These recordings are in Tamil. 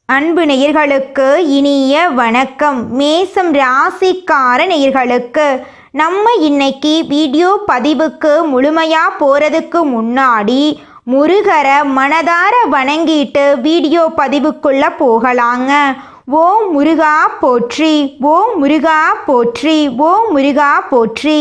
அன்பு நேயர்களுக்கு இனிய வணக்கம். மேசம் ராசிக்கார நேயர்களுக்கு நம்ம இன்னைக்கு வீடியோ பதிவுக்கு முழுமையாக போகிறதுக்கு முன்னாடி முருகரை மனதார வணங்கிட்டு வீடியோ பதிவுக்குள்ளே போகலாங்க. ஓம் முருகா போற்றி, ஓம் முருகா போற்றி, ஓம் முருகா போற்றி,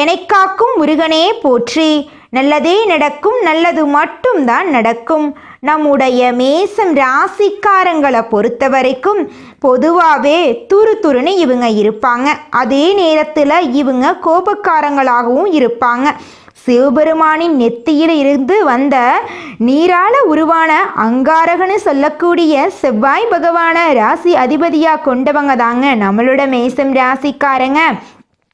எனக்காக்கும் முருகனே போற்றி. நல்லதே நடக்கும், நல்லது மட்டும்தான் நடக்கும். நம்முடைய மேசம் ராசிக்காரங்களை பொறுத்த வரைக்கும் பொதுவாகவே துருதுருன்னு இவங்க இருப்பாங்க. அதே நேரத்தில் இவங்க கோபக்காரங்களாகவும் இருப்பாங்க. சிவபெருமானின் நெத்தியில் இருந்து வந்த நீரால உருவான அங்காரகன்னு சொல்லக்கூடிய செவ்வாய் பகவான ராசி அதிபதியாக கொண்டவங்க தாங்க நம்மளோட மேசம் ராசிக்காரங்க.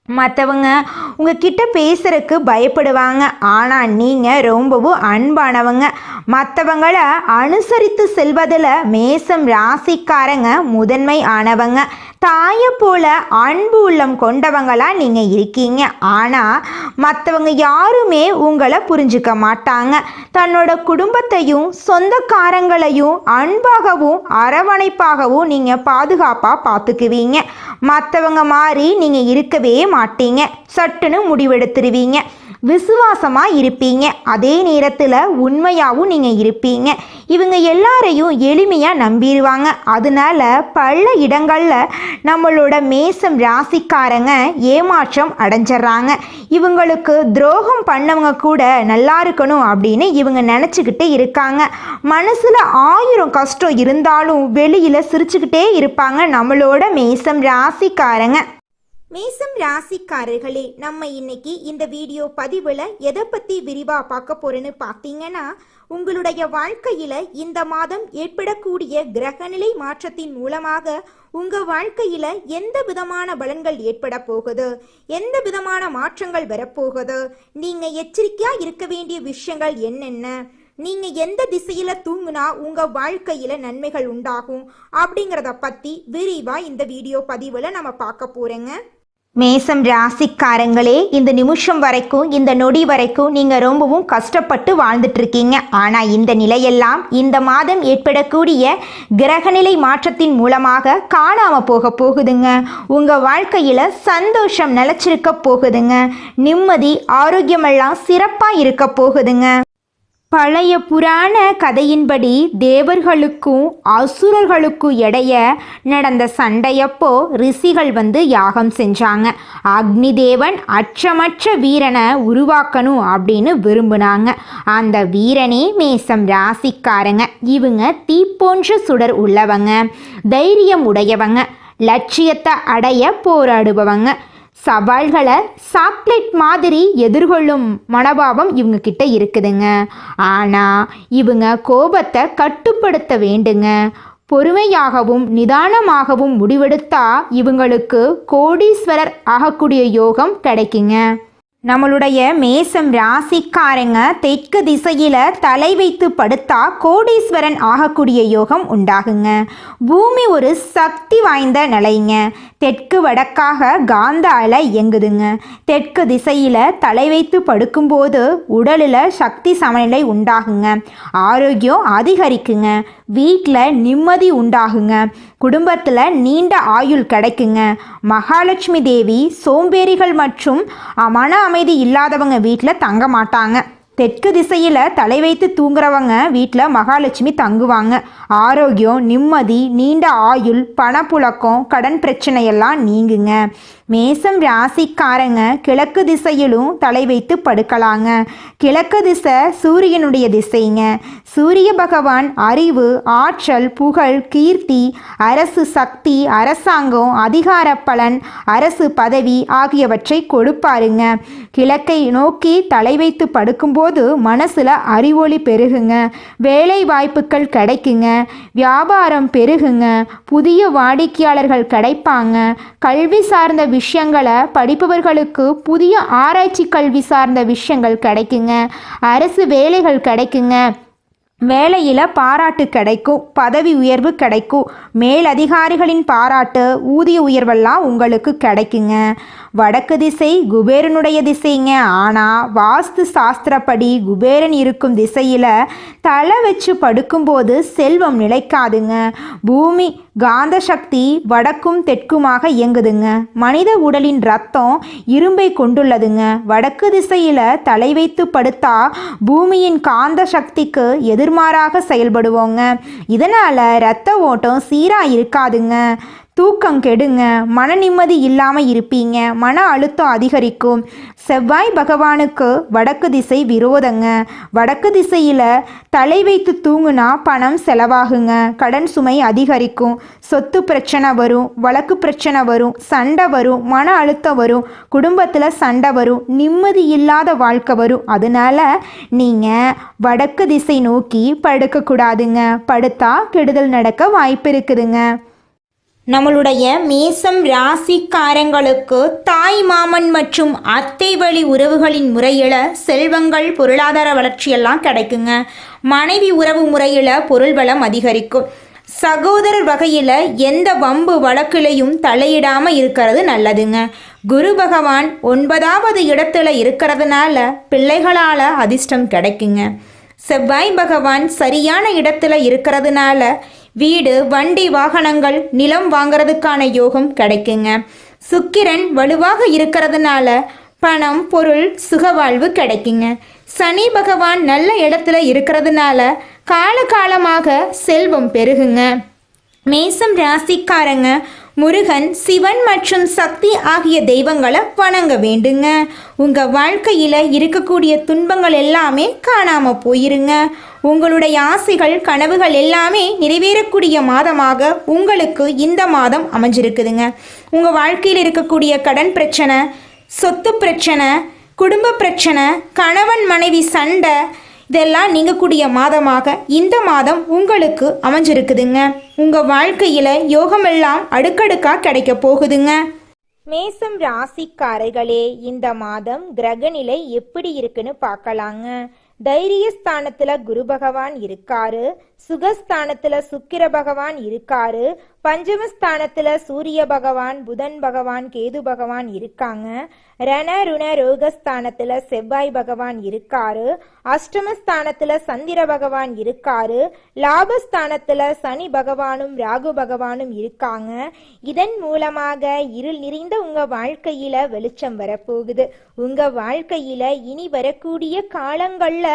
மற்றவங்க உங்ககிட்ட பேசுறதுக்கு பயப்படுவாங்க, ஆனால் நீங்கள் ரொம்பவும் அன்பானவங்க. மற்றவங்களை அனுசரித்து செல்வதில் மேசம் ராசிக்காரங்க முதன்மை ஆனவங்க. தாயை போல அன்பு உள்ளம் கொண்டவங்களா நீங்கள் இருக்கீங்க. ஆனால் மற்றவங்க யாருமே உங்களை புரிஞ்சுக்க மாட்டாங்க. தன்னோட குடும்பத்தையும் சொந்தக்காரங்களையும் அன்பாகவும் அரவணைப்பாகவும் நீங்கள் பாதுகாப்பாக பார்த்துக்குவீங்க. மற்றவங்க மாதிரி நீங்கள் இருக்கவே மாட்டீங்க. சட்டுன்னு முடிவெடுத்துருவீங்க. விசுவாசமாக இருப்பீங்க. அதே நேரத்தில் உண்மையாகவும் நீங்கள் இருப்பீங்க. இவங்க எல்லாரையும் எளிமையாக நம்பிடுவாங்க. அதனால பல இடங்களில் நம்மளோட மேசம் ராசிக்காரங்க ஏமாற்றம் அடைஞ்சிட்றாங்க. இவங்களுக்கு துரோகம் பண்ணவங்க கூட நல்லா இருக்கணும் அப்படின்னு இவங்க நினச்சிக்கிட்டு இருக்காங்க. மனசில் 1000 கஷ்டம் இருந்தாலும் வெளியில் சிரிச்சுக்கிட்டே இருப்பாங்க நம்மளோட மேசம் ராசிக்காரங்க. மேசம் ராசிக்காரர்களே, நம்ம இன்னைக்கு இந்த வீடியோ பதிவில் எதை பற்றி விரிவாக பார்க்க போறேன்னு பார்த்தீங்கன்னா, உங்களுடைய வாழ்க்கையில் இந்த மாதம் ஏற்படக்கூடிய கிரகநிலை மாற்றத்தின் மூலமாக உங்கள் வாழ்க்கையில் எந்த விதமான பலன்கள் ஏற்பட போகுது, எந்த விதமான மாற்றங்கள் வரப்போகுது, நீங்கள் எச்சரிக்கையாக இருக்க வேண்டிய விஷயங்கள் என்னென்ன, நீங்கள் எந்த திசையில் தூங்குனா உங்கள் வாழ்க்கையில் நன்மைகள் உண்டாகும் அப்படிங்கிறத பற்றி விரிவாக இந்த வீடியோ பதிவில் நம்ம பார்க்க போகிறோங்க. மேசம் ராசிக்காரங்களே, இந்த நிமிஷம் வரைக்கும், இந்த நொடி வரைக்கும் நீங்கள் ரொம்பவும் கஷ்டப்பட்டு வாழ்ந்துட்டுருக்கீங்க. ஆனால் இந்த நிலையெல்லாம் இந்த மாதம் ஏற்படக்கூடிய கிரகநிலை மாற்றத்தின் மூலமாக காணாமல் போகுதுங்க. உங்கள் வாழ்க்கையில் சந்தோஷம் நிலச்சிருக்க போகுதுங்க. நிம்மதி ஆரோக்கியமெல்லாம் சிறப்பாக இருக்க போகுதுங்க. பழைய புராண கதையின்படி தேவர்களுக்கும் அசுரர்களுக்கும் இடைய நடந்த சண்டையப்போ ரிஷிகள் யாகம் செஞ்சாங்க. அக்னி தேவன் அச்சமற்ற வீரனை உருவாக்கணும் அப்படின்னு விரும்பினாங்க. அந்த வீரனே மேசம் ராசிக்காரங்க. இவங்க தீ போன்ற சுடர் உள்ளவங்க, தைரியம் உடையவங்க, லட்சியத்தை அடைய போராடுபவங்க. சவால்களை சாக்லேட் மாதிரி எதிர்கொள்ளும் மனோபாவம் இவங்க கிட்ட இருக்குதுங்க. ஆனால் இவங்க கோபத்தை கட்டுப்படுத்த வேண்டுங்க. பொறுமையாகவும் நிதானமாகவும் முடிவெடுத்தா இவங்களுக்கு கோடீஸ்வரர் ஆகக்கூடிய யோகம் கிடைக்குங்க. நம்மளுடைய மேசம் ராசிக்காரங்க தெற்கு திசையில் தலை வைத்து படுத்தா கோடீஸ்வரன் ஆகக்கூடிய யோகம் உண்டாகுங்க. பூமி ஒரு சக்தி வாய்ந்த நிலைங்க. தெற்கு வடக்காக காந்த அலை இயங்குதுங்க. தெற்கு திசையில் தலை வைத்து படுக்கும்போது உடலில் சக்தி சமநிலை உண்டாகுங்க. ஆரோக்கியம் அதிகரிக்குங்க. வீட்டில் நிம்மதி உண்டாகுங்க. குடும்பத்தில் நீண்ட ஆயுள் கிடைக்குங்க. மகாலட்சுமி தேவி சோம்பேறிகள் மற்றும் மன அமைதி இல்லாதவங்க வீட்டில் தங்க மாட்டாங்க. தெற்கு திசையில் தலை வைத்து தூங்குறவங்க வீட்டில் மகாலட்சுமி தங்குவாங்க. ஆரோக்கியம், நிம்மதி, நீண்ட ஆயுள், பணப்புழக்கம், கடன் பிரச்சனையெல்லாம் நீங்குங்க. மேசம் ராசிக்காரங்க கிழக்கு திசையிலும் தலை வைத்து படுக்கலாங்க. கிழக்கு திசை சூரியனுடைய திசைங்க. சூரிய பகவான் அறிவு, ஆற்றல், புகழ், கீர்த்தி, அரசு சக்தி, அரசாங்கம், அதிகார பலன், அரசு பதவி ஆகியவற்றை கொடுப்பாருங்க. கிழக்கை நோக்கி தலை வைத்து படுக்கும்போது மனசில் அறிவொளி பெருகுங்க. வேலை வாய்ப்புகள் கிடைக்குங்க. வியாபாரம் பெருகுங்க. புதிய வாடிக்கையாளர்கள் கிடைப்பாங்க. கல்வி சார்ந்த விஷயங்களை படிப்பவர்களுக்கு புதிய ஆராய்ச்சி கல்வி சார்ந்த விஷயங்கள் கிடைக்குங்க. அரசு வேலைகள் கிடைக்குங்க. வேலையில் பாராட்டு கிடைக்கும், பதவி உயர்வு கிடைக்கும், மேலதிகாரிகளின் பாராட்டு, ஊதிய உயர்வெல்லாம் உங்களுக்கு கிடைக்குங்க. வடக்கு திசை குபேரனுடைய திசைங்க. ஆனால் வாஸ்து சாஸ்திரப்படி குபேரன் இருக்கும் திசையில் தலை வச்சு படுக்கும்போது செல்வம் நிலைக்காதுங்க. பூமி காந்த சக்தி வடக்கும் தெற்குமாக இயங்குதுங்க. மனித உடலின் ரத்தம் இரும்பை கொண்டுள்ளதுங்க. வடக்கு திசையில் தலை வைத்து படுத்தா பூமியின் காந்த சக்திக்கு எதிர்மாறாக செயல்படுவோங்க. இதனால் இரத்த ஓட்டம் சீராக இருக்காதுங்க. தூக்கம் கெடுங்க, மன நிம்மதி இல்லாமல் இருப்பீங்க, மன அழுத்தம் அதிகரிக்கும். செவ்வாய் பகவானுக்கு வடக்கு திசை விரோதங்க. வடக்கு திசையில் தலை வைத்து தூங்குனா பணம் செலவாகுங்க, கடன் சுமை அதிகரிக்கும், சொத்து பிரச்சனை வரும், வழக்கு பிரச்சனை வரும், சண்டை வரும், மன அழுத்தம் வரும், குடும்பத்தில் சண்டை வரும், நிம்மதி இல்லாத வாழ்க்கை வரும். அதனால நீங்கள் வடக்கு திசை நோக்கி படுக்கக்கூடாதுங்க. படுத்தா கெடுதல் நடக்க வாய்ப்பு இருக்குதுங்க. நம்மளுடைய மேசம் ராசிக்காரங்களுக்கு தாய் மாமன் மற்றும் அத்தை வழி உறவுகளின் முறையில் செல்வங்கள் பொருளாதார வளர்ச்சியெல்லாம் கிடைக்குங்க. மனைவி உறவு முறையில் பொருள் வளம் அதிகரிக்கும். சகோதரர் வகையில் எந்த வம்பு வழக்கிலையும் தலையிடாமல் இருக்கிறது நல்லதுங்க. குரு பகவான் 9வது இடத்துல இருக்கிறதுனால பிள்ளைகளால் அதிர்ஷ்டம் கிடைக்குங்க. செவ்வாய் பகவான் சரியான இடத்துல இருக்கிறதுனால வீடு, வண்டி, வாகனங்கள், நிலம் வாங்கிறதுக்கான யோகம் கிடைக்குங்க. சுக்கிரன் வலுவாக இருக்கிறதுனால பணம், பொருள், சுகவாழ்வு கிடைக்குங்க. சனி பகவான் நல்ல இடத்துல இருக்கிறதுனால காலகாலமாக செல்வம் பெருகுங்க. மேசம் ராசிக்காரங்க முருகன், சிவன் மற்றும் சக்தி ஆகிய தெய்வங்களை வணங்க வேண்டுங்க. உங்கள் வாழ்க்கையில் இருக்கக்கூடிய துன்பங்கள் எல்லாமே காணாமல் போயிருங்க. உங்களுடைய ஆசைகள், கனவுகள் எல்லாமே நிறைவேறக்கூடிய மாதமாக உங்களுக்கு இந்த மாதம் அமைஞ்சிருக்குதுங்க. உங்கள் வாழ்க்கையில் இருக்கக்கூடிய கடன் பிரச்சனை, சொத்து பிரச்சனை, குடும்ப பிரச்சனை, கணவன் மனைவி சண்டை இதெல்லாம் நீங்கக்கூடிய மாதமாக இந்த மாதம் உங்களுக்கு அமைஞ்சிருக்குதுங்க. உங்கள் வாழ்க்கையில் யோகமெல்லாம் அடுக்கடுக்காக கிடைக்க போகுதுங்க. மேசம் ராசிக்காரர்களே, இந்த மாதம் கிரகநிலை எப்படி இருக்குன்னு பார்க்கலாங்க. தைரியஸ்தானத்தில் குரு பகவான் இருக்காரு, சுகஸ்தானத்தில் சுக்கிர பகவான் இருக்காரு, பஞ்சமஸ்தானத்தில் சூரிய பகவான், புதன் பகவான், கேது பகவான் இருக்காங்க. ரண ருண ரோகஸ்தானத்தில் செவ்வாய் பகவான் இருக்காரு, அஷ்டமஸ்தானத்தில் சந்திர பகவான் இருக்காரு, லாபஸ்தானத்தில் சனி பகவானும் ராகு பகவானும் இருக்காங்க. இதன் மூலமாக இருள் நிறைந்த உங்க வாழ்க்கையில வெளிச்சம் வரப்போகுது. உங்க வாழ்க்கையில இனி வரக்கூடிய காலங்கள்ல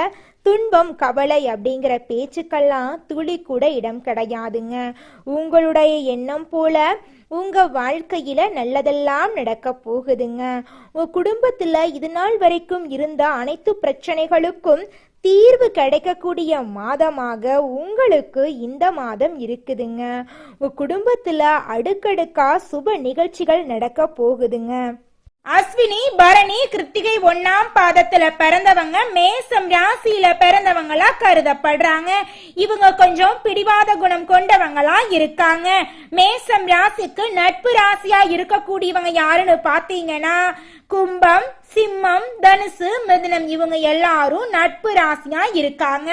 துன்பம், கவலை அப்படிங்கிற பேச்சுக்கெல்லாம் துளி கூட இடம் கிடையாதுங்க. உங்களுடைய எண்ணம் போல உங்க வாழ்க்கையில நல்லதெல்லாம் நடக்க போகுதுங்க. உங்க குடும்பத்துல இது நாள் வரைக்கும் இருந்த அனைத்து பிரச்சனைகளுக்கும் தீர்வு கிடைக்கக்கூடிய மாதமாக உங்களுக்கு இந்த மாதம் இருக்குதுங்க. உங்க குடும்பத்துல அடுக்கடுக்கா சுப நிகழ்ச்சிகள் நடக்க போகுதுங்க. அஸ்வினி, பரணி, கிருத்திகை 1ஆம் பாதத்துல பிறந்தவங்க மேசம் ராசியில பிறந்தவங்களா கருதப்படுறாங்க. இவங்க கொஞ்சம் பிடிவாத குணம் கொண்டவங்களா இருக்காங்க. மேசம் ராசிக்கு நட்பு ராசியா இருக்கக்கூடியவங்க யாருன்னு பாத்தீங்கன்னா கும்பம், சிம்மம், தனுசு, மிதுனம் இவங்க எல்லாரும் நட்பு ராசியா இருக்காங்க.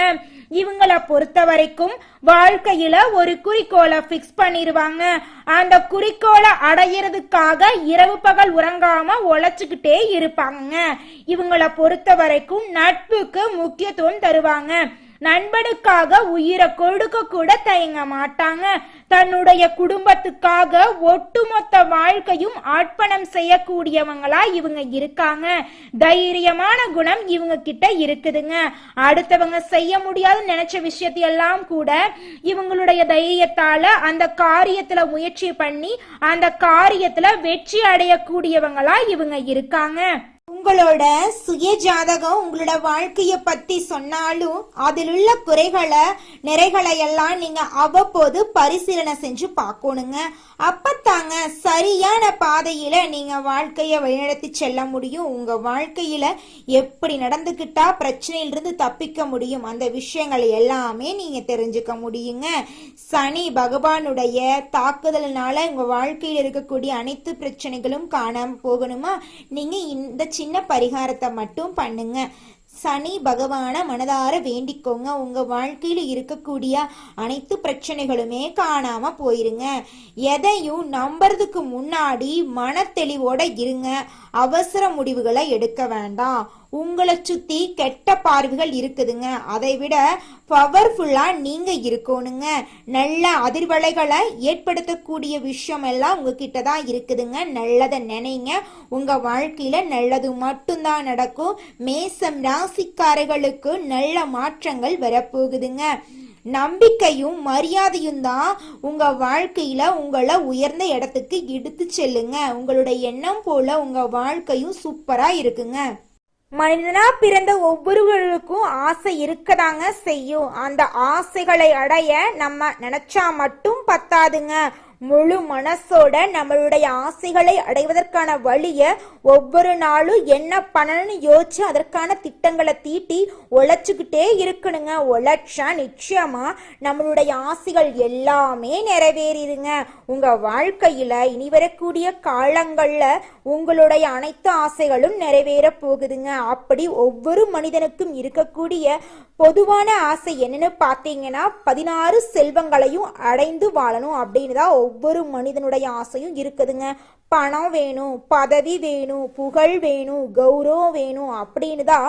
இவங்களை பொறுத்த வரைக்கும் வாழ்க்கையில ஒரு குறிக்கோளை பிக்ஸ் பண்ணிடுவாங்க. அந்த குறிக்கோளை அடையிறதுக்காக இரவு பகல் உறங்காம உழைச்சுக்கிட்டே இருப்பாங்க. இவங்களை பொறுத்த வரைக்கும் நட்புக்கு முக்கியத்துவம் தருவாங்க. நண்பனுக்காக உயிரை கொடுக்க கூட தயங்க மாட்டாங்க. தன்னுடைய குடும்பத்துக்காக ஒட்டுமொத்த வாழ்க்கையும் அர்ப்பணம் செய்யக்கூடியவங்களா இவங்க இருக்காங்க. தைரியமான குணம் இவங்க கிட்ட இருக்குதுங்க. அடுத்தவங்க செய்ய முடியாதுன்னு நினைச்ச விஷயத்தையெல்லாம் கூட இவங்களுடைய தைரியத்தால அந்த காரியத்துல முயற்சி பண்ணி அந்த காரியத்துல வெற்றி அடையக்கூடியவங்களா இவங்க இருக்காங்க. உங்களோட சுய ஜாதகம் உங்களோட வாழ்க்கைய பத்தி சொன்னாலும் அதில் உள்ள குறைகளை, நிறைகளை எல்லாம் நீங்க அவ்வப்போது பரிசீலனை செஞ்சு பார்க்கணுங்க. அப்பத்தாங்க சரியான பாதையில நீங்க வாழ்க்கைய வழிநடத்தி செல்ல முடியும். உங்க வாழ்க்கையில எப்படி நடந்துக்கிட்டா பிரச்சனையிலிருந்து தப்பிக்க முடியும், அந்த விஷயங்கள் எல்லாமே நீங்க தெரிஞ்சுக்க முடியுங்க. சனி பகவானுடைய தாக்குதல்னால உங்க வாழ்க்கையில் இருக்கக்கூடிய அனைத்து பிரச்சனைகளும் காணாம போகணுமா, நீங்க இந்த சின்ன பரிகாரத்தை மட்டும் பண்ணுங்க. சனி பகவானை மனதார வேண்டிக்கோங்க. உங்கள் வாழ்க்கையில் இருக்கக்கூடிய அனைத்து பிரச்சனைகளுமே காணாமல் போயிருங்க. எதையும் நம்புறதுக்கு முன்னாடி மனத்தெளிவோட இருங்க. அவசர முடிவுகளை எடுக்க வேண்டாம். உங்களை சுற்றி கெட்ட பார்வைகள் இருக்குதுங்க. அதை விட பவர்ஃபுல்லாக நீங்கள் இருக்கணுங்க. நல்ல அதிர்வலைகளை ஏற்படுத்தக்கூடிய விஷயம் எல்லாம் உங்ககிட்ட தான் இருக்குதுங்க. நல்லதை நினைங்க. உங்கள் வாழ்க்கையில் நல்லது மட்டும்தான் நடக்கும். மேசம் ராசிக்காரர்களுக்கு நல்ல மாற்றங்கள் வரப்போகுதுங்க. நம்பிக்கையும் மரியாதையும் தான் உங்க வாழ்க்கையில உங்களை உயர்ந்த இடத்துக்கு எடுத்து செல்லுங்க. உங்களுடைய எண்ணம் போல உங்க வாழ்க்கையும் சூப்பரா இருக்குங்க. மனிதனா பிறந்த ஒவ்வொருவருக்கும் ஆசை இருக்கதாங்க செய்யும். அந்த ஆசைகளை அடைய நம்ம நினைச்சா மட்டும் பத்தாதுங்க. முழு மனசோட நம்மளுடைய ஆசைகளை அடைவதற்கான வழியை ஒவ்வொரு நாளும் என்ன பண்ணணும்னு யோசிச்சு அதற்கான திட்டங்களை தீட்டி உழைச்சிக்கிட்டே இருக்கணுங்க. உழைச்சா நிச்சயமா நம்மளுடைய ஆசைகள் எல்லாமே நிறைவேறிடுங்க. உங்க வாழ்க்கையில இனி வரக்கூடிய காலங்கள்ல உங்களுடைய அனைத்து ஆசைகளும் நிறைவேற போகுதுங்க. அப்படி ஒவ்வொரு மனிதனுக்கும் இருக்கக்கூடிய பொதுவான ஆசை என்னன்னு பார்த்தீங்கன்னா 16 செல்வங்களையும் அடைந்து வாழணும் அப்படின்னு தான் ஒவ்வொரு மனிதனுடைய ஆசையும் இருக்குதுங்க. பணம் வேணும், பதவி வேணும், புகழ் வேணும், கௌரவம் வேணும் அப்படின்னு தான்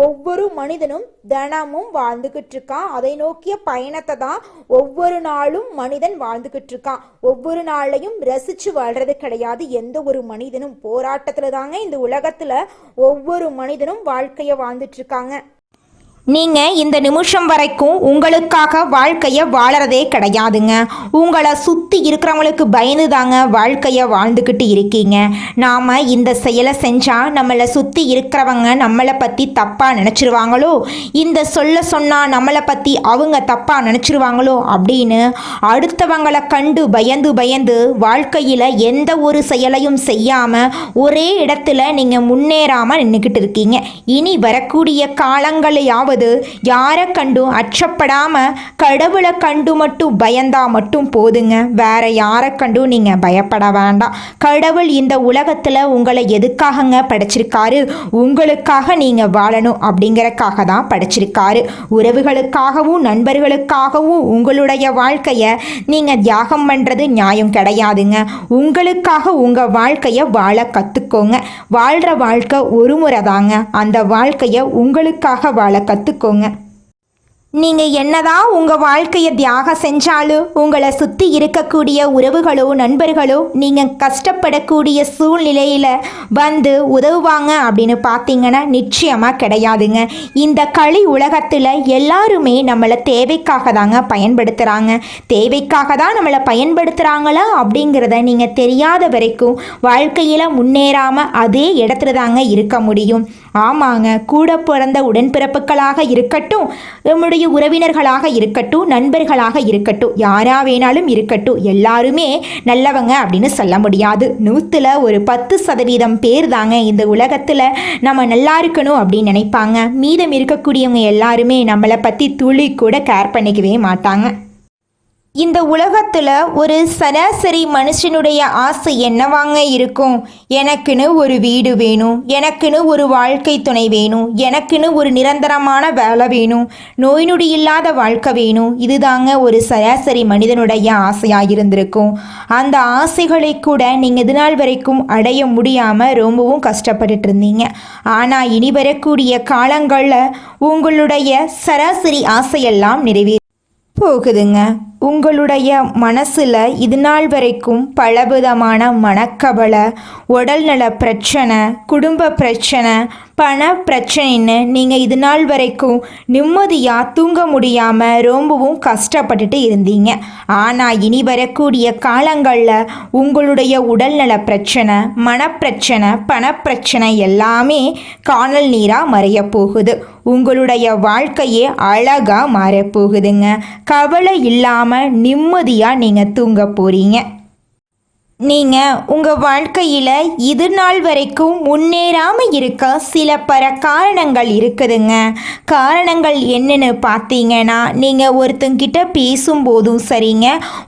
ஒவ்வொரு மனிதனும் தினமும் வாழ்ந்துகிட்டு இருக்கான். அதை நோக்கிய பயணத்தை தான் ஒவ்வொரு நாளும் மனிதன் வாழ்ந்துகிட்டு இருக்கான். ஒவ்வொரு நாளையும் ரசிச்சு வாழ்றது கிடையாது. எந்த ஒரு மனிதனும் போராட்டத்துல தாங்க இந்த உலகத்துல ஒவ்வொரு மனிதனும் வாழ்க்கைய வாழ்ந்துட்டு இருக்காங்க. நீங்கள் இந்த நிமிஷம் வரைக்கும் உங்களுக்காக வாழ்க்கையை வாழறதே கிடையாதுங்க. உங்களை சுற்றி இருக்கிறவங்களுக்கு பயந்து தாங்க வாழ்க்கையை வாழ்ந்துக்கிட்டு இருக்கீங்க. நாம் இந்த செயலை செஞ்சால் நம்மளை சுற்றி இருக்கிறவங்க நம்மளை பற்றி தப்பாக நினச்சிருவாங்களோ, இந்த சொல்ல சொன்னால் நம்மளை பற்றி அவங்க தப்பாக நினச்சிருவாங்களோ அப்படின்னு அடுத்தவங்களை கண்டு பயந்து பயந்து வாழ்க்கையில் எந்த ஒரு செயலையும் செய்யாமல் ஒரே இடத்துல நீங்கள் முன்னேறாமல் நின்றுக்கிட்டு இருக்கீங்க. இனி வரக்கூடிய காலங்களையாவது யாரை கண்டும் அச்சப்படாம கடவுளை கண்டு மட்டும் பயந்தா மட்டும் போதுங்க. வேற யாரை கண்டும் நீங்க பயப்பட வேண்டாம். கடவுள் இந்த உலகத்துல உங்களை எதுக்காகங்க படைச்சிருக்காரு? உங்களுக்காக நீங்க வாழணும் அப்படிங்கறக்காக தான் படைச்சிருக்காரு. உறவுகளுக்காகவும் நண்பர்களுக்காகவும் உங்களுடைய வாழ்க்கைய நீங்க தியாகம் பண்றது நியாயம் கிடையாதுங்க. உங்களுக்காக உங்க வாழ்க்கைய வாழ கத்துக்கோங்க. வாழ்ற வாழ்க்கை ஒரு முறை தாங்க. அந்த வாழ்க்கைய உங்களுக்காக வாழ கத்துக்கோங்க. நீங்கள் என்னதான் உங்கள் வாழ்க்கையை தியாகம் செஞ்சாலும் உங்களை சுற்றி இருக்கக்கூடிய உறவுகளோ நண்பர்களோ நீங்கள் கஷ்டப்படக்கூடிய சூழ்நிலையில் வந்து உதவுவாங்க அப்படின்னு பார்த்தீங்கன்னா நிச்சயமாக கிடையாதுங்க. இந்த களி உலகத்தில் எல்லாருமே நம்மளை தேவைக்காக தாங்க பயன்படுத்துகிறாங்க. தேவைக்காக தான் நம்மளை பயன்படுத்துகிறாங்களா அப்படிங்கிறத நீங்கள் தெரியாத வரைக்கும் வாழ்க்கையில் முன்னேறாமல் அதே இடத்துல தாங்க இருக்க முடியும். ஆமாங்க, கூட பிறந்த உடன்பிறப்புகளாக இருக்கட்டும், நம்முடைய உறவினர்களாக இருக்கட்டும், நண்பர்களாக இருக்கட்டும், யாரா வேணாலும் இருக்கட்டும், எல்லாருமே நல்லவங்க அப்படின்னு சொல்ல முடியாது. 100ல் ஒரு 10% பேர் தாங்க இந்த உலகத்தில் நம்ம நல்லா இருக்கணும் அப்படின்னு நினைப்பாங்க. மீதம் இருக்கக்கூடியவங்க எல்லாருமே நம்மளை பற்றி துளி கூட கேர் பண்ணிக்கவே மாட்டாங்க. இந்த உலகத்தில் ஒரு சராசரி மனுஷனுடைய ஆசை என்னவாங்க இருக்கும்? எனக்குன்னு ஒரு வீடு வேணும், எனக்குன்னு ஒரு வாழ்க்கை துணை வேணும், எனக்குன்னு ஒரு நிரந்தரமான வேலை வேணும், நோய் நொடி இல்லாத வாழ்க்கை வேணும். இதுதாங்க ஒரு சராசரி மனிதனுடைய ஆசையாக இருந்திருக்கும். அந்த ஆசைகளை கூட நீங்கள் இது நாள் வரைக்கும் அடைய முடியாமல் ரொம்பவும் கஷ்டப்பட்டுட்டு இருந்தீங்க. ஆனால் இனி வரக்கூடிய காலங்களில் உங்களுடைய சராசரி ஆசையெல்லாம் நிறைவேறி போகுதுங்க. உங்களுடைய மனசில் இது நாள் வரைக்கும் பலவிதமான மனக்கவலை, உடல்நல பிரச்சனை, குடும்ப பிரச்சனை, பண பிரச்சனைன்னு நீங்கள் இது நாள் வரைக்கும் நிம்மதியாக தூங்க முடியாமல் ரொம்பவும் கஷ்டப்பட்டுட்டு இருந்தீங்க. ஆனால் இனி வரக்கூடிய காலங்களில் உங்களுடைய உடல்நல பிரச்சனை, மனப்பிரச்சனை, பணப்பிரச்சனை எல்லாமே காணல் நீராக மறைய போகுது. உங்களுடைய வாழ்க்கையே அழகாக மாறப்போகுதுங்க. கவலை இல்லாமல் நிம்மதியாக நீங்கள் தூங்க போகிறீங்க. நீங்கள் உங்கள் வாழ்க்கையில் இது நாள் வரைக்கும் முன்னேறாமல் இருக்க சில காரணங்கள் இருக்குதுங்க. காரணங்கள் என்னென்னு பார்த்தீங்கன்னா, நீங்கள் ஒருத்தங்கிட்ட பேசும்போதும் சரிங்க,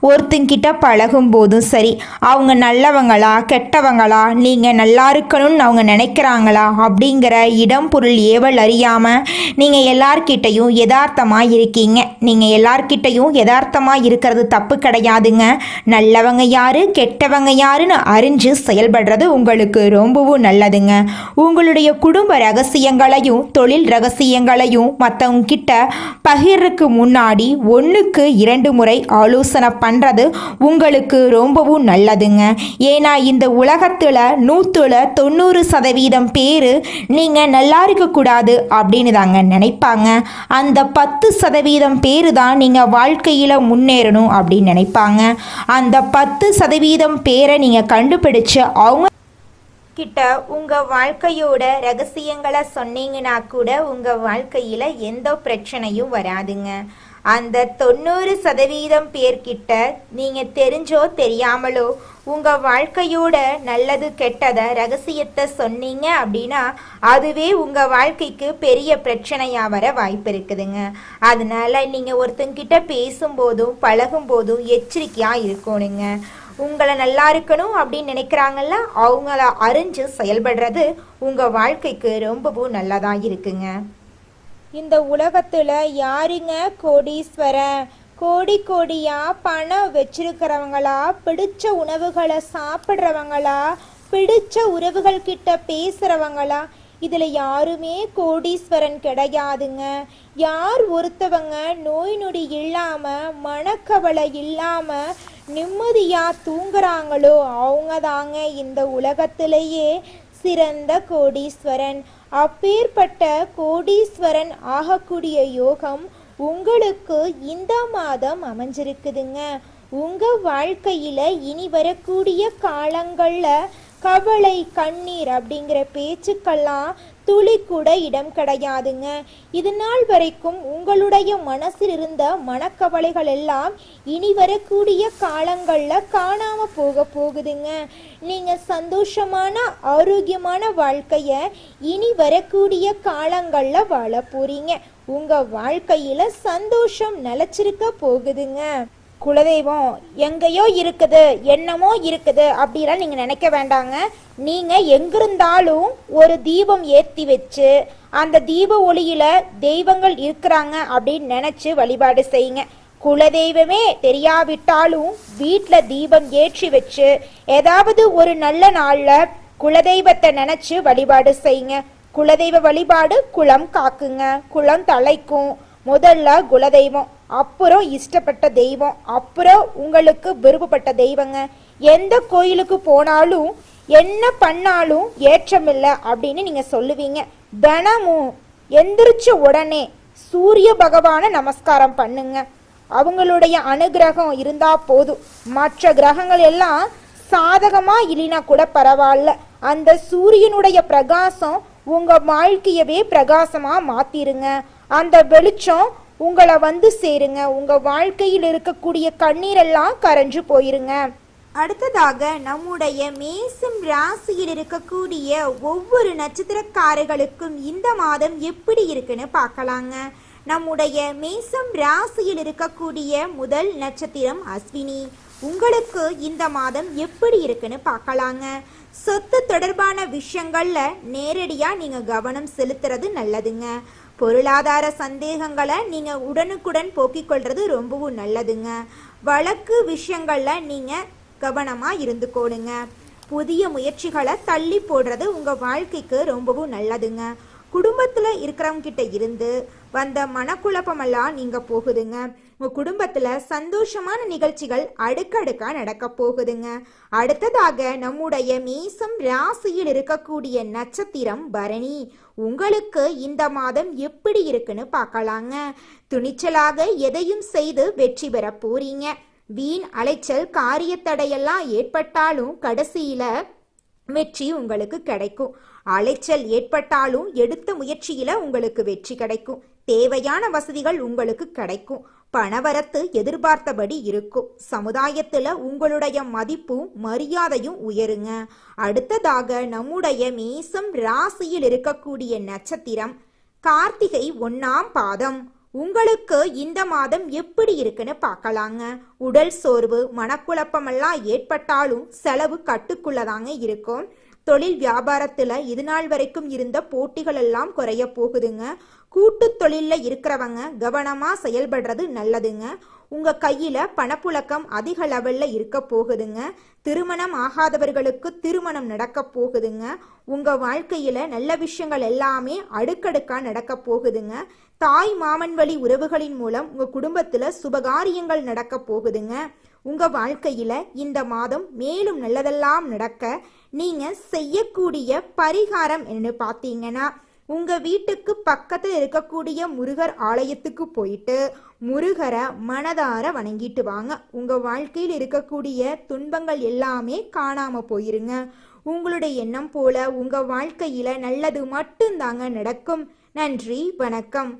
ஒருத்தங்கிட்ட பழகும் போதும் சரி, அவங்க நல்லவங்களா கெட்டவங்களா, நீங்கள் நல்லா இருக்கணும்னு அவங்க நினைக்கிறாங்களா அப்படிங்கிற இடம் பொருள் ஏவல் அறியாமல் நீங்கள் எல்லார்கிட்டையும் யதார்த்தமாக இருக்கீங்க. நீங்கள் எல்லார்கிட்டையும் யதார்த்தமாக இருக்கிறது தப்பு கிடையாதுங்க. நல்லவங்க யாரு கெட்டவங்க யாருன்னு அறிஞ்சு செயல்படுறது உங்களுக்கு ரொம்பவும் நல்லதுங்க. உங்களுடைய குடும்ப ரகசியங்களையும் தொழில் ரகசியங்களையும் மற்றவங்க கிட்ட பகிர்றதுக்கு முன்னாடி 1க்கு 2 முறை ஆலோசனை பண்ணுறது உங்களுக்கு ரொம்பவும் நல்லதுங்க. ஏன்னா இந்த உலகத்தில் 90% பேர் நீங்கள் நல்லா இருக்கக்கூடாது அப்படின்னு தாங்க நினைப்பாங்க. அந்த 10% பேர் தான் நீங்கள் வாழ்க்கையில் முன்னேறணும் அப்படின்னு நினைப்பாங்க. அந்த 10% பேரை நீங்கள் கண்டுபிடிச்சு அவங்க கிட்ட உங்கள் வாழ்க்கையோட ரகசியங்களை சொன்னீங்கன்னா கூட உங்கள் வாழ்க்கையில் எந்த பிரச்சனையும் வராதுங்க. அந்த 90% பேர்கிட்ட நீங்கள் தெரிஞ்சோ தெரியாமலோ உங்கள் வாழ்க்கையோட நல்லது கெட்டதை ரகசியத்தை சொன்னீங்க அப்படின்னா அதுவே உங்கள் வாழ்க்கைக்கு பெரிய பிரச்சனையாக வர வாய்ப்பு இருக்குதுங்க. அதனால நீங்கள் ஒருத்தங்கிட்ட பேசும்போதும் பழகும்போதும் எச்சரிக்கையாக இருக்கணுங்க. உங்களை நல்லா இருக்கணும் அப்படின்னு நினைக்கிறாங்கல்ல, அவங்கள அறிஞ்சு செயல்படுறது உங்கள் வாழ்க்கைக்கு ரொம்பவும் நல்லதாக இருக்குங்க. இந்த உலகத்தில் யாருங்க கோடீஸ்வரன்? கோடி கோடியா பணம் வச்சிருக்கிறவங்களா, பிடிச்ச உணவுகளை சாப்பிட்றவங்களா, பிடிச்ச உறவுகள் கிட்ட பேசுகிறவங்களா? இதில் யாருமே கோடீஸ்வரன் கிடையாதுங்க. யார் ஒருத்தவங்க நோய் நொடி இல்லாமல் மனக்கவலை இல்லாமல் நிம்மதியாக தூங்குறாங்களோ அவங்க தாங்க இந்த உலகத்திலேயே சிறந்த கோடீஸ்வரன். அப்பேற்பட்ட கோடீஸ்வரன் ஆகக்கூடிய யோகம் உங்களுக்கு இந்த மாதம் அமைஞ்சிருக்குதுங்க. உங்கள் வாழ்க்கையில் இனி வரக்கூடிய காலங்களில் கவலை கண்ணீர் அப்படிங்கிற பேச்சுக்கெல்லாம் துளி கூட இடம் கிடையாதுங்க. இது நாள் வரைக்கும் உங்களுடைய மனசில் இருந்த மனக்கவலைகள் எல்லாம் இனி வரக்கூடிய காலங்களில் காணாம போகுதுங்க. நீங்கள் சந்தோஷமான ஆரோக்கியமான வாழ்க்கையை இனி வரக்கூடிய காலங்களில் வாழ போறீங்க. உங்கள் வாழ்க்கையில் சந்தோஷம் நிலச்சிருக்க போகுதுங்க. குலதெய்வம் எங்கேயோ இருக்குது, என்னமோ இருக்குது அப்படிலாம் நீங்கள் நினைக்க வேண்டாங்க. நீங்கள் எங்கிருந்தாலும் ஒரு தீபம் ஏற்றி வச்சு அந்த தீப ஒளியில் தெய்வங்கள் இருக்கிறாங்க அப்படின்னு நினச்சி வழிபாடு செய்யுங்க. குலதெய்வமே தெரியாவிட்டாலும் வீட்டில் தீபம் ஏற்றி வச்சு ஏதாவது ஒரு நல்ல நாளில் குலதெய்வத்தை நினச்சி வழிபாடு செய்யுங்க. குலதெய்வ வழிபாடு குலம் காக்குங்க, குலம் தலைக்கும். முதல்ல குலதெய்வம், அப்புறம் இஷ்டப்பட்ட தெய்வம், அப்புறம் உங்களுக்கு விருப்பப்பட்ட தெய்வங்க. எந்த கோயிலுக்கு போனாலும் என்ன பண்ணாலும் ஏற்றமில்லை அப்படின்னு நீங்கள் சொல்லுவீங்க. தினமும் எந்திரிச்ச உடனே சூரிய பகவானை நமஸ்காரம் பண்ணுங்க. அவங்களுடைய அனுகிரகம் இருந்தால் போதும். மற்ற கிரகங்கள் எல்லாம் சாதகமாக இல்லைனா கூட பரவாயில்ல. அந்த சூரியனுடைய பிரகாசம் உங்கள் வாழ்க்கையவே பிரகாசமாக மாற்றிருங்க. அந்த வெளிச்சம் உங்களை வந்து சேருங்க. உங்கள் வாழ்க்கையில் இருக்கக்கூடிய கண்ணீரெல்லாம் கரைஞ்சு போயிருங்க. அடுத்ததாக நம்முடைய மேசம் ராசியில் இருக்கக்கூடிய ஒவ்வொரு நட்சத்திரக்காரர்களுக்கும் இந்த மாதம் எப்படி இருக்குன்னு பார்க்கலாங்க. நம்முடைய மேசம் ராசியில் இருக்கக்கூடிய முதல் நட்சத்திரம் அஸ்வினி. உங்களுக்கு இந்த மாதம் எப்படி இருக்குன்னு பார்க்கலாங்க. சொத்து தொடர்பான விஷயங்கள்ல நேரடியா நீங்க கவனம் செலுத்துறது நல்லதுங்க. பொருளாதார சந்தேகங்களை நீங்க உடனுக்குடன் போக்கிக் கொள்றது ரொம்பவும் நல்லதுங்க. வழக்கு விஷயங்கள்ல நீங்க கவனமா இருந்துக்கோணுங்க. புதிய முயற்சிகளை தள்ளி போடுறது உங்க வாழ்க்கைக்கு ரொம்பவும் நல்லதுங்க. குடும்பத்தில் இருக்கிறவங்க கிட்ட இருந்து வந்த மனக்குழப்பமெல்லாம் நீங்க போகுதுங்க. உங்க குடும்பத்துல சந்தோஷமான நிகழ்ச்சிகள் அடுக்கடுக்கா நடக்க போகுதுங்க. அடுத்ததாக நம்முடைய மேசம் ராசியில் இருக்கக்கூடிய நட்சத்திரம் பரணி. உங்களுக்கு இந்த மாதம் எப்படி இருக்குன்னு பார்க்கலாங்க. துணிச்சலாக எதையும் செய்து வெற்றி பெற போறீங்க. வீண் அலைச்சல் காரிய தடையெல்லாம் ஏற்பட்டாலும் கடைசியில வெற்றி உங்களுக்கு கிடைக்கும். அலைச்சல் ஏற்பட்டாலும் எடுத்த முயற்சியில உங்களுக்கு வெற்றி கிடைக்கும். தேவையான வசதிகள் உங்களுக்கு கிடைக்கும். பணவரத்து எதிர்பார்த்தபடி இருக்கும். சமுதாயத்துல உங்களுடைய மதிப்பும் மரியாதையும் உயருங்க. அடுத்ததாக நம்முடைய மேசம் ராசியில் இருக்கக்கூடிய நட்சத்திரம் கார்த்திகை 1ஆம் பாதம். உங்களுக்கு இந்த மாதம் எப்படி இருக்குன்னு பார்க்கலாங்க. உடல் சோர்வு, மனக்குழப்பமெல்லாம் ஏற்பட்டாலும் செலவு கட்டுக்குள்ளதாங்க இருக்கும். தொழில் வியாபாரத்துல இது நாள் வரைக்கும் இருந்த போட்டிகள் எல்லாம் குறைய போகுதுங்க. கூட்டு தொழில்ல இருக்கிறவங்க கவனமா செயல்படுறது நல்லதுங்க. உங்க கையில பணப்புழக்கம் அதிக லெவல்ல இருக்க போகுதுங்க. திருமணம் ஆகாதவர்களுக்கு திருமணம் நடக்க போகுதுங்க. உங்க வாழ்க்கையில நல்ல விஷயங்கள் எல்லாமே அடுக்கடுக்கா நடக்க போகுதுங்க. தாய் மாமன் வழி உறவுகளின் மூலம் உங்க குடும்பத்துல சுபகாரியங்கள் நடக்க போகுதுங்க. உங்க வாழ்க்கையில இந்த மாதம் மேலும் நல்லதெல்லாம் நடக்க நீங்க செய்யக்கூடிய பரிகாரம் என்ன பார்த்தீங்கன்னா, உங்க வீட்டுக்கு பக்கத்தில் இருக்கக்கூடிய முருகர் ஆலயத்துக்கு போயிட்டு முருகரை மனதார வணங்கிட்டு வாங்க. உங்க வாழ்க்கையில் இருக்கக்கூடிய துன்பங்கள் எல்லாமே காணாம போயிருங்க. உங்களுடைய எண்ணம் போல உங்க வாழ்க்கையில நல்லது மட்டும்தாங்க நடக்கும். நன்றி, வணக்கம்.